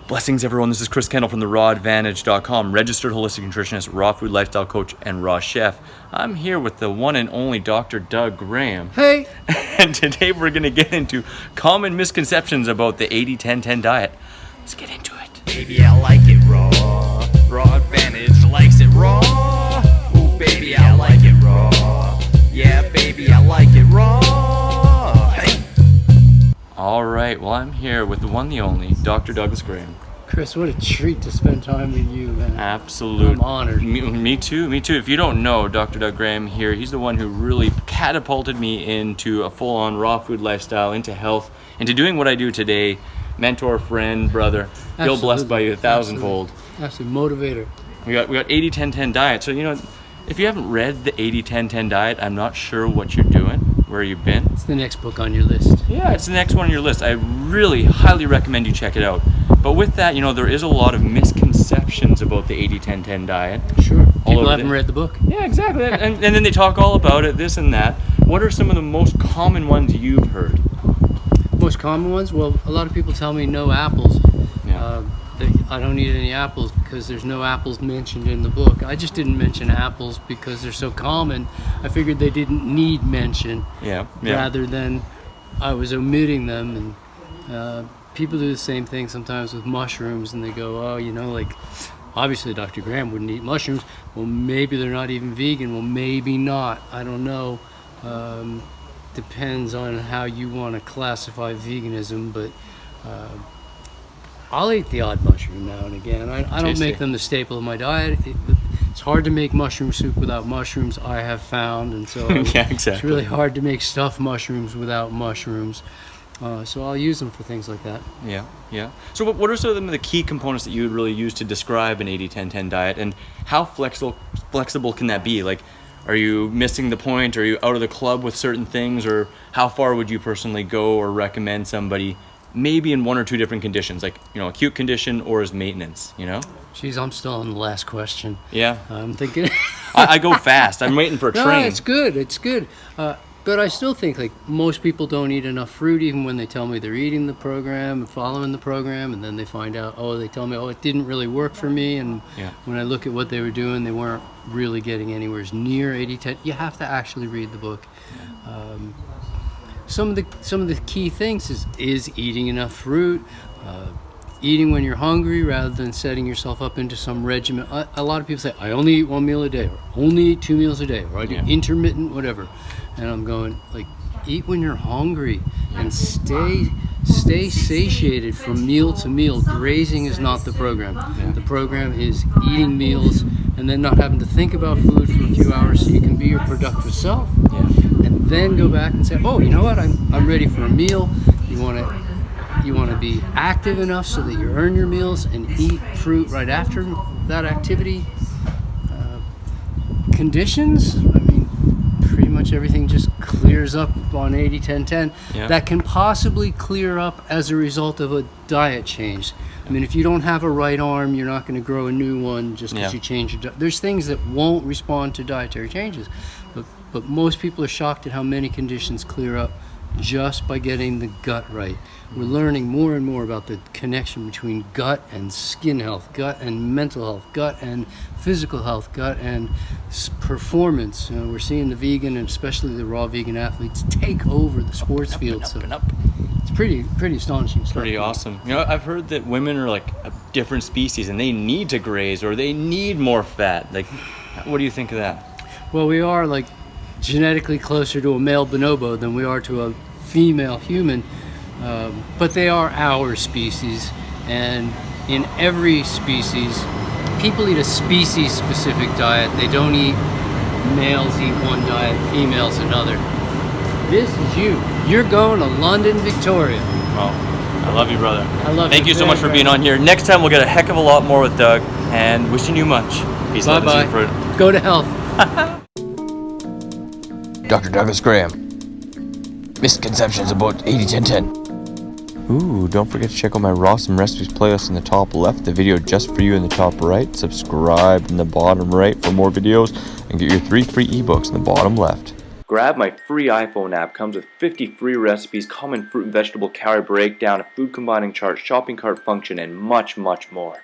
Blessings, everyone. This is Chris Kendall from therawadvantage.com, registered holistic nutritionist, raw food lifestyle coach, and raw chef. I'm here with the one and only Dr. Doug Graham. Hey! And today we're going to get into common misconceptions about the 80-10-10 diet. Let's get into it. Baby, I like it raw. Raw Advantage likes it raw. Ooh, baby, I like it raw. Yeah, baby, I like it raw. Hey! All right. Well, I'm here with the one, the only, Dr. Douglas Graham. Chris, what a treat to spend time with you, man. Absolutely. I'm honored. Me too. If you don't know Dr. Doug Graham here, he's the one who really catapulted me into a full-on raw food lifestyle, into health, into doing what I do today. Mentor, friend, brother. Absolutely. Feel blessed by you a thousandfold. Absolutely. Motivator. We got 80-10-10 diet. So, you know, if you haven't read the 80-10-10 diet, I'm not sure what you're doing, where you've been. It's the next book on your list. Yeah, it's the next one on your list. I really highly recommend you check it out. But with that, you know, there is a lot of misconceptions about the 80-10-10 diet. Sure. People haven't read the book. Yeah, exactly. and then they talk all about it, this and that. What are some of the most common ones you've heard? Most common ones? Well, a lot of people tell me no apples. Yeah. I don't eat any apples because there's no apples mentioned in the book. I just didn't mention apples because they're so common. I figured they didn't need mention. Yeah. Rather than I was omitting them. And people do the same thing sometimes with mushrooms, and they go, oh, you know, like, obviously Dr. Graham wouldn't eat mushrooms. Well, maybe they're not even vegan. Well, maybe not. I don't know. Depends on how you want to classify veganism, but I'll eat the odd mushroom now and again. I don't make them the staple of my diet. It's hard to make mushroom soup without mushrooms, I have found, and so yeah, exactly. It's really hard to make stuffed mushrooms without mushrooms. So I'll use them for things like that. Yeah. So what are some of the key components that you would really use to describe an 80-10-10 diet, and how flexible can that be? Like, are you missing the point? Are you out of the club with certain things? Or how far would you personally go or recommend somebody, maybe in one or two different conditions, like, you know, acute condition or as maintenance, you know? Geez, I'm still on the last question. Yeah. I'm thinking... I go fast. I'm waiting for a train. No, it's good. But I still think, like, most people don't eat enough fruit, even when they tell me they're eating the program and following the program, and then they find out, they tell me, it didn't really work for me, and when I look at what they were doing, they weren't really getting anywhere near 80-10. You have to actually read the book. Some of the key things is eating enough fruit, eating when you're hungry rather than setting yourself up into some regimen. A lot of people say, I only eat one meal a day, or only eat 2 meals a day, or I do intermittent, whatever. And I'm going, like, eat when you're hungry and stay satiated from meal to meal. Grazing is not the program. The program is eating meals and then not having to think about food for a few hours so you can be your productive self. And then go back and say, you know what, I'm ready for a meal. You want to be active enough so that you earn your meals and eat fruit right after that activity. Conditions, I mean, pretty much everything just clears up on 80-10-10. That can possibly clear up as a result of a diet change. I mean, if you don't have a right arm, you're not going to grow a new one just because you change your diet. There's things that won't respond to dietary changes, but most people are shocked at how many conditions clear up just by getting the gut right. We're learning more and more about the connection between gut and skin health, gut and mental health, gut and physical health, gut and performance. You know, we're seeing the vegan and especially the raw vegan athletes take over the sports field. It's pretty astonishing stuff. Pretty awesome. You know, I've heard that women are like a different species and they need to graze or they need more fat. Like, what do you think of that? Well, we are like genetically closer to a male bonobo than we are to a female human. But they are our species, and in every species, people eat a species-specific diet. They don't eat males eat one diet, females another. This is you. You're going to London, Victoria. Well, I love you, brother. I love you. Thank you so much for being on here. Next time we'll get a heck of a lot more with Doug, and wishing you much. Peace, love, and fruit. Go to health. Dr. Douglas Graham. Misconceptions about 80-10-10. Ooh, don't forget to check out my Rawsome Recipes playlist in the top left, the video just for you in the top right, subscribe in the bottom right for more videos, and get your 3 free ebooks in the bottom left. Grab my free iPhone app. Comes with 50 free recipes, common fruit and vegetable calorie breakdown, a food combining chart, shopping cart function, and much, much more.